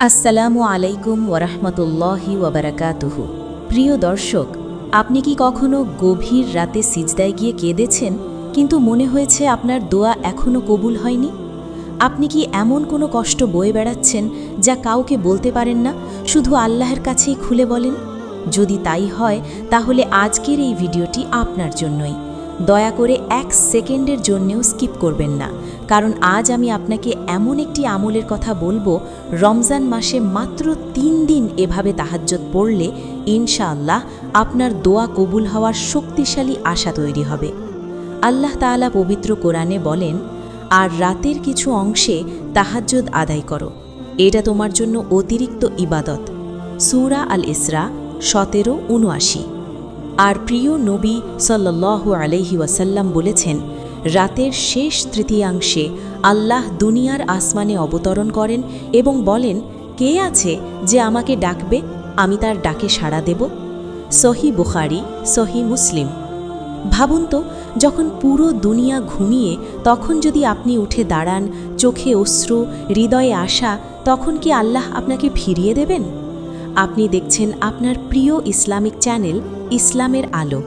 আসসালামু আলাইকুম ওরহমতুল্লাহি ওবরাকাতুহু। প্রিয় দর্শক, আপনি কি কখনো গভীর রাতে সিজদায় গিয়ে কেঁদেছেন, কিন্তু মনে হয়েছে আপনার দোয়া এখনও কবুল হয়নি? আপনি কি এমন কোনো কষ্ট বয়ে বেড়াচ্ছেন যা কাউকে বলতে পারেন না, শুধু আল্লাহর কাছেই খুলে বলেন? যদি তাই হয়, তাহলে আজকের এই ভিডিওটি আপনার জন্যই। দয়া করে 1 সেকেন্ডের জন্যেও স্কিপ করবেন না, কারণ আজ আমি আপনাকে এমন একটি আমলের কথা বলবো, রমজান মাসে মাত্র 3 দিন এভাবে তাহাজ্জুদ পড়লে ইনশাআল্লাহ আপনার দোয়া কবুল হওয়ার শক্তিশালী আশা তৈরি হবে। আল্লাহ তাআলা পবিত্র কোরআনে বলেন, আর রাতের কিছু অংশে তাহাজ্জুদ আদায় করো, এটা তোমার জন্য অতিরিক্ত ইবাদত। সূরা আল ইসরা 17-79। আর প্রিয় নবী সাল্লাল্লাহু আলাইহি ওয়াসাল্লাম বলেছেন, রাতের শেষ তৃতীয়াংশে আল্লাহ দুনিয়ার আসমানে অবতরণ করেন এবং বলেন, কে আছে যে আমাকে ডাকবে, আমি তার ডাকে সাড়া দেব। সহিহ বুখারী, সহিহ মুসলিম। ভাবুন তো, যখন পুরো দুনিয়া ঘুমিয়ে তখন যদি আপনি উঠে দাঁড়ান, চোখে অশ্রু, হৃদয়ে আশা, তখন কি আল্লাহ আপনাকে ফিরিয়ে দেবেন? আপনি দেখছেন আপনার প্রিয় ইসলামিক চ্যানেল ইসলামের আলো।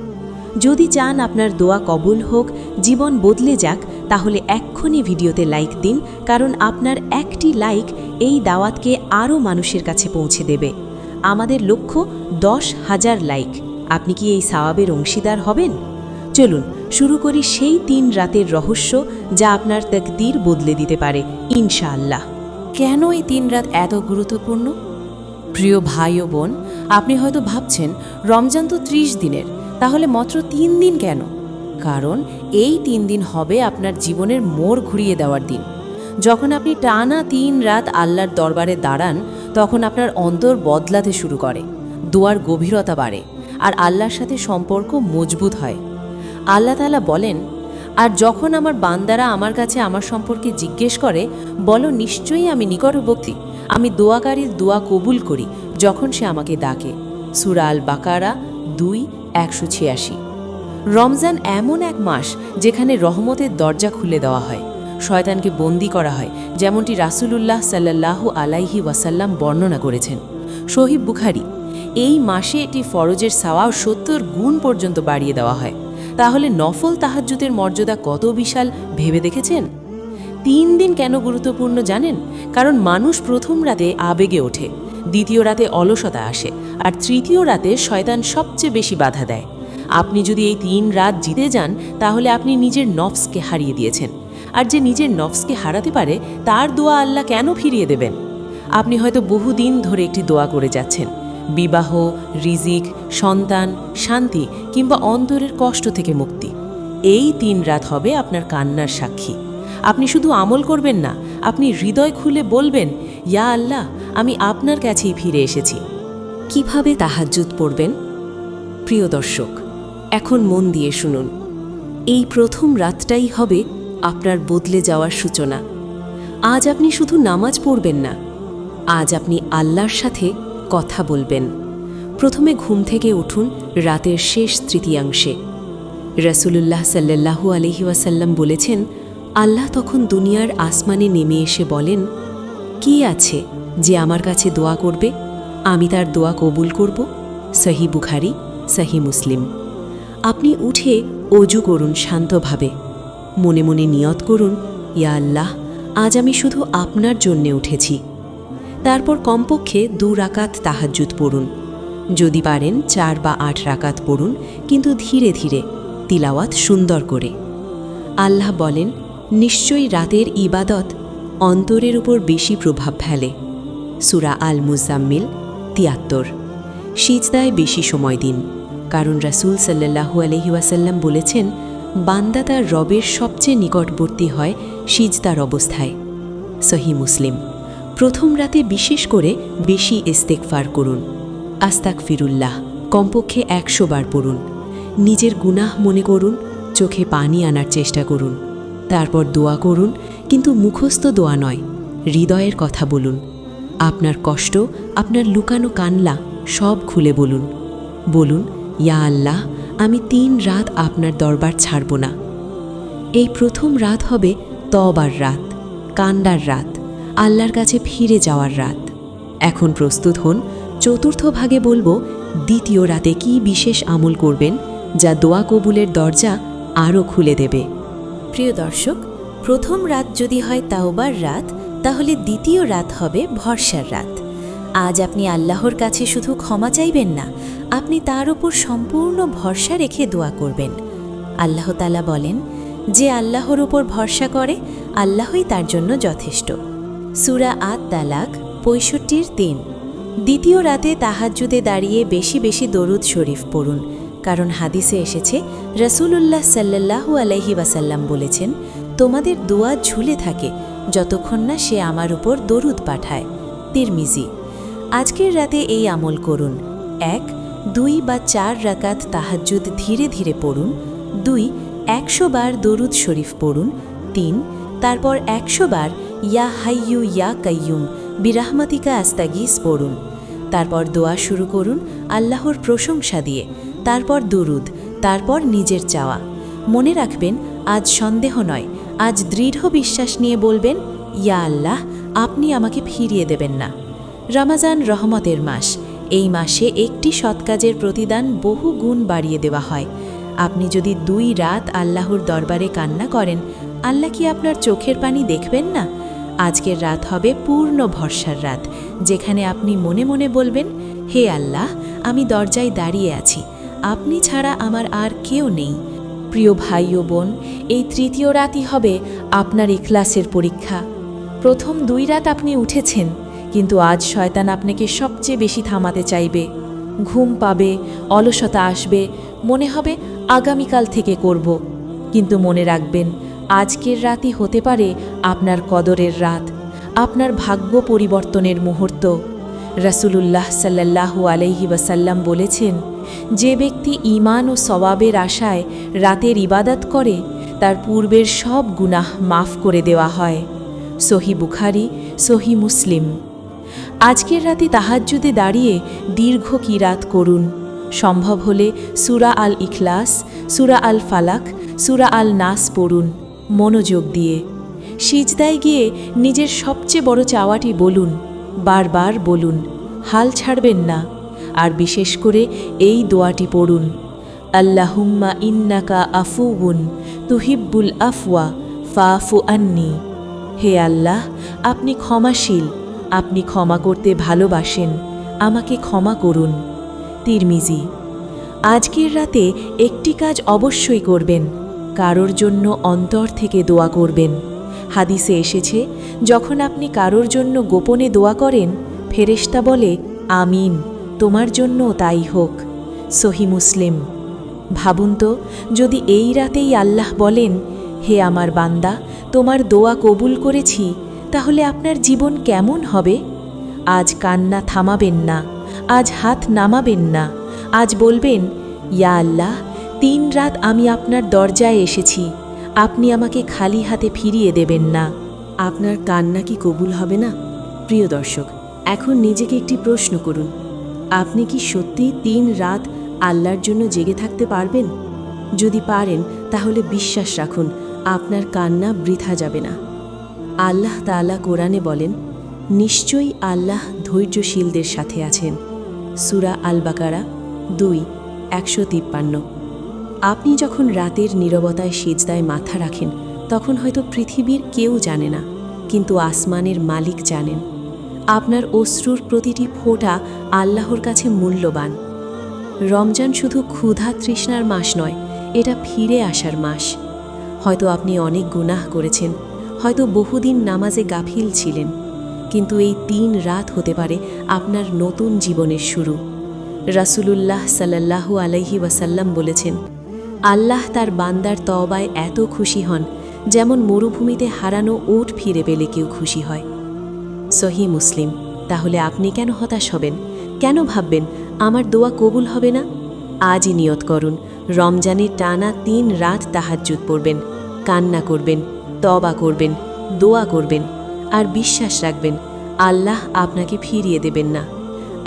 যদি চান আপনার দোয়া কবুল হোক, জীবন বদলে যাক, তাহলে এক্ষুনি ভিডিওতে লাইক দিন, কারণ আপনার একটি লাইক এই দাওয়াতকে আরও মানুষের কাছে পৌঁছে দেবে। আমাদের লক্ষ্য 10,000 লাইক। আপনি কি এই সওয়াবের অংশীদার হবেন? চলুন শুরু করি সেই 3 রাতের রহস্য, যা আপনার তাকদীর বদলে দিতে পারে ইনশাআল্লাহ। কেন এই 3 রাত এত গুরুত্বপূর্ণ? প্রিয় ভাই ও বোন, আপনি হয়তো ভাবছেন রমজান তো 30 দিনের, তাহলে মাত্র 3 দিন কেন? কারণ এই 3 দিন হবে আপনার জীবনের মোড় ঘুরিয়ে দেওয়ার দিন। যখন আপনি টানা 3 রাত আল্লাহর দরবারে দাঁড়ান, তখন আপনার অন্তর বদলাতে শুরু করে, দোয়ার গভীরতা বাড়ে, আর আল্লাহর সাথে সম্পর্ক মজবুত হয়। আল্লাহ তাআলা বলেন, আর যখন আমার বান্দারা আমার কাছে আমার সম্পর্কে জিজ্ঞেস করে, বলো নিশ্চয়ই আমি নিকটবর্তী, আমি দোয়াকারীর দোয়া কবুল করি যখন সে আমাকে ডাকে। সূরা আল বাকারা 2:186। রমজান এমন এক মাস যেখানে রহমতের দরজা খুলে দেওয়া হয়, শয়তানকে বন্দী করা হয়, যেমনটি রাসূলুল্লাহ সাল্লাল্লাহু আলাইহি ওয়াসাল্লাম বর্ণনা করেছেন। সহিহ বুখারী। এই মাসে এটি ফরজের সওয়াব 70 গুণ পর্যন্ত বাড়িয়ে দেওয়া হয়। তাহলে নফল তাহাজ্জুদের মর্যাদা কত বিশাল ভেবে দেখেছেন? 3 দিন কেন গুরুত্বপূর্ণ জানেন? কারণ মানুষ প্রথম রাতে আবেগে ওঠে, দ্বিতীয় রাতে অলসতা আসে, আর তৃতীয় রাতে শয়তান সবচেয়ে বেশি বাধা দেয়। আপনি যদি এই 3 রাত জিতে যান, তাহলে আপনি নিজের নফসকে হারিয়ে দিয়েছেন। আর যে নিজের নফসকে হারাতে পারে, তার দোয়া আল্লাহ কেন ফিরিয়ে দেবেন? আপনি হয়তো বহুদিন ধরে একটি দোয়া করে যাচ্ছেন, বিবাহ, রিজিক, সন্তান, শান্তি কিংবা অন্তরের কষ্ট থেকে মুক্তি। এই 3 রাত হবে আপনার কান্নার সাক্ষী। আপনি শুধু আমল করবেন না, আপনি হৃদয় খুলে বলবেন, ইয়া আল্লাহ, আমি আপনার কাছেই ফিরে এসেছি। কিভাবে তাহাজ্জুদ পড়বেন? প্রিয় দর্শক, এখন মন দিয়ে শুনুন। এই প্রথম রাতটাই হবে আপনার বদলে যাওয়ার সূচনা। আজ আপনি শুধু নামাজ পড়বেন না, আজ আপনি আল্লাহর সাথে কথা বলবেন। প্রথমে ঘুম থেকে উঠুন রাতের শেষ তৃতীয়াংশে। রাসূলুল্লাহ সাল্লাল্লাহু আলাইহি ওয়াসাল্লাম বলেছেন, আল্লাহ তখন দুনিয়ার আসমানে নেমে এসে বলেন, কি আছে যে আমার কাছে দোয়া করবে, আমি তার দোয়া কবুল করব। সহিহ বুখারী, সহিহ মুসলিম। আপনি উঠে অজু করুন শান্তভাবে, মনে মনে নিয়ত করুন, ইয়া আল্লাহ, আজ আমি শুধু আপনার জন্যে উঠেছি। তারপর কমপক্ষে 2 রাকাত তাহাজ্জুদ পড়ুন। যদি পারেন 4 বা 8 রাকাত পড়ুন, কিন্তু ধীরে ধীরে, তিলাওয়াত সুন্দর করে। আল্লাহ বলেন, নিশ্চয়ই রাতের ইবাদত অন্তরের উপর বেশি প্রভাব ফেলে। সূরা আল মুজাম্মিল 73। সিজদায় বেশি সময় দিন, কারণ রাসূল সাল্লাল্লাহু আলাইহি ওয়াসাল্লাম বলেছেন, বান্দা তার রবের সবচেয়ে নিকটবর্তী হয় সিজদার অবস্থায়। সহিহ মুসলিম। প্রথম রাতে বিশেষ করে বেশি ইস্তেগফার করুন। আস্তাগফিরুল্লাহ কমপক্ষে 100 বার পড়ুন। নিজের গুনাহ মনে করুন, চোখে পানি আনার চেষ্টা করুন। তারপর দোয়া করুন, কিন্তু মুখস্থ দোয়া নয়, হৃদয়ের কথা বলুন। আপনার কষ্ট, আপনার লুকানো কান্না সব খুলে বলুন। বলুন, ইয়া আল্লাহ, আমি 3 রাত আপনার দরবার ছাড়ব না। এই প্রথম রাত হবে তওবার রাত, কান্ডার রাত, আল্লাহর কাছে ফিরে যাওয়ার রাত। এখন প্রস্তুত হন, চতুর্থ ভাগে বলবো দ্বিতীয় রাতে কি বিশেষ আমল করবেন যা দোয়া কবুলের দরজা আরও খুলে দেবে। প্রিয় দর্শক, প্রথম রাত যদি হয় তাওবার রাত, তাহলে দ্বিতীয় রাত হবে ভরসার রাত। আজ আপনি আল্লাহর কাছে শুধু ক্ষমা চাইবেন না, আপনি তার উপর সম্পূর্ণ ভরসা রেখে দোয়া করবেন। আল্লাহ তাআলা বলেন, যে আল্লাহর উপর ভরসা করে আল্লাহই তার জন্য যথেষ্ট। সূরা আত-তালাক 65-3। দ্বিতীয় রাতে তাহাজ্জুদে দাঁড়িয়ে বেশি বেশি দরুদ শরীফ পড়ুন, কারণ হাদিসে এসেছে রাসূলুল্লাহ সাল্লাল্লাহু আলাইহি ওয়াসাল্লাম বলেছেন, তোমাদের দোয়া ঝুলে থাকে যতক্ষণ না সে আমার উপর দরুদ পাঠায়। তিরমিজি। আজকের রাতে এই আমল করুন। 1, 2 বা 4 রাকাত তাহাজ্জুদ ধীরে ধীরে পড়ুন। 2, 100 বার দরুদ শরীফ পড়ুন। 3, তারপর 100 বার ইয়া হাইয়ু ইয়া কাইয়ুম বিরাহমাতিকা আস্তাগীস পড়ুন। তারপর দোয়া শুরু করুন আল্লাহর প্রশংসা দিয়ে, তারপর দুরুদ, তারপর নিজের চাওয়া। মনে রাখবেন, আজ সন্দেহ নয়, আজ দৃঢ় বিশ্বাস নিয়ে বলবেন, ইয়া আল্লাহ, আপনি আমাকে ফিরিয়ে দেবেন না। রমজান রহমতের মাস। এই মাসে একটি সৎ কাজের প্রতিদান বহু গুণ বাড়িয়ে দেওয়া হয়। আপনি যদি 2 রাত আল্লাহর দরবারে কান্না করেন, আল্লাহ কি আপনার চোখের পানি দেখবেন না? আজকের রাত হবে পূর্ণ ভরসার রাত, যেখানে আপনি মনে মনে বলবেন, হে আল্লাহ, আমি দরজায় দাঁড়িয়ে আছি, আপনি ছাড়া আমার আর কেউ নেই। প্রিয় ভাই ও বোন, এই তৃতীয় রাতই হবে আপনার ইখলাসের পরীক্ষা। প্রথম 2 রাত আপনি উঠেছেন, কিন্তু আজ শয়তান আপনাকে সবচেয়ে বেশি থামাতে চাইবে। ঘুম পাবে, অলসতা আসবে, মনে হবে আগামীকাল থেকে করব। কিন্তু মনে রাখবেন, আজকের রাতই হতে পারে আপনার কদরের রাত, আপনার ভাগ্য পরিবর্তনের মুহূর্ত। রাসূলুল্লাহ সাল্লাল্লাহু আলাইহি ওয়াসাল্লাম বলেছেন, যে ব্যক্তি ঈমান ও সওয়াবের আশায় রাতের ইবাদত করে, তার পূর্বের সব গুনাহ মাফ করে দেওয়া হয়। সহিহ বুখারী, সহিহ মুসলিম। আজকের রাতে তাহাজ্জুদে দাঁড়িয়ে দীর্ঘ কিরাত করুন। সম্ভব হলে সূরা আল ইখলাস, সূরা আল ফালাক, সূরা আল নাস পড়ুন মনোযোগ দিয়ে। সিজদায় গিয়ে নিজের সবচেয়ে বড় চাওয়াটি বলুন, বারবার বলুন, হাল ছাড়বেন না। আর বিশেষ করে এই দোয়াটি পড়ুন, আল্লাহুম্মা ইন্নাকা আফুউন তুহিব্বুল আফওয়া ফাফু আন্নি। হে আল্লাহ, আপনি ক্ষমাশীল, আপনি ক্ষমা করতে ভালোবাসেন, আমাকে ক্ষমা করুন। তিরমিজি। আজকের রাতে একটি কাজ অবশ্যই করবেন, কারোর জন্য অন্তর থেকে দোয়া করবেন। হাদিসে এসেছে, যখন আপনি কারোর জন্য গোপনে দোয়া করেন, ফেরেশতা বলে, আমিন, তোমার জন্য তাই হোক। সহিহ মুসলিম। ভাবুন তো, যদি এই রাতেই আল্লাহ বলেন, হে আমার বান্দা, তোমার দোয়া কবুল করেছি, তাহলে আপনার জীবন কেমন হবে? আজ কান্না থামাবেন না, আজ হাত নামাবেন না, আজ বলবেন, ইয়া আল্লাহ, 3 রাত আমি আপনার দরজায় এসেছি, আপনি আমাকে খালি হাতে ফিরিয়ে দেবেন না। আপনার কান্না কি কবুল হবে না? প্রিয় দর্শক, এখন নিজেকে একটি প্রশ্ন করুন, আপনি কি সত্যি 3 রাত আল্লাহর জন্য জেগে থাকতে পারবেন? যদি পারেন, তাহলে বিশ্বাস রাখুন, আপনার কান্না বৃথা যাবে না। আল্লাহ তাআলা কোরআনে বলেন, নিশ্চয়ই আল্লাহ ধৈর্যশীলদের সাথে আছেন। সূরা আল বাকারা 2:153। আপনি যখন রাতের নীরবতায় সিজদায় মাথা রাখেন, তখন হয়তো পৃথিবীর কেউ জানে না, কিন্তু আসমানের মালিক জানেন। আপনার অশ্রুর প্রতিটি ফোঁটা আল্লাহর কাছে মূল্যবান। রমজান শুধু ক্ষুধা তৃষ্ণার মাস নয়, এটা ফিরে আসার মাস। হয়তো আপনি অনেক গুনাহ করেছেন, হয়তো বহুদিন নামাজে গাফিল ছিলেন, কিন্তু এই 3 রাত হতে পারে আপনার নতুন জীবনের শুরু। রাসূলুল্লাহ সাল্লাল্লাহু আলাইহি ওয়াসাল্লাম বলেছেন, আল্লাহ তার বান্দার তওবায় এত খুশি হন, যেমন মরুভূমিতে হারানো উট ফিরে পেলে কেউ খুশি হয়। সহিহ মুসলিম। তাহলে আপনি কেন হতাশ হবেন? কেন ভাববেন আমার দোয়া কবুল হবে না? আজই নিয়ত করুন, রমজানে টানা 3 রাত তাহাজ্জুদ পড়বেন, কান্না করবেন, তওবা করবেন, দোয়া করবেন, আর বিশ্বাস রাখবেন, আল্লাহ আপনাকে ফিরিয়ে দেবেন না।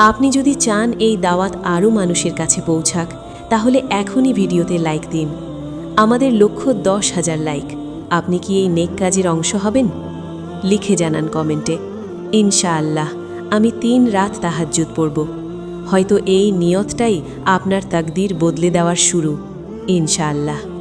আপনি যদি চান এই দাওয়াত আরও মানুষের কাছে পৌঁছাক, তাহলে এখনই ভিডিওতে লাইক দিন। আমাদের লক্ষ্য 10,000 লাইক। আপনি কি এই নেক কাজের অংশ হবেন? লিখে জানান কমেন্টে। ইনশাআল্লাহ আমি 3 রাত তাহাজ্জুদ পড়ব। হয়তো এই নিয়তটাই আপনার তাকদীর বদলে দেওয়ার শুরু, ইনশাআল্লাহ।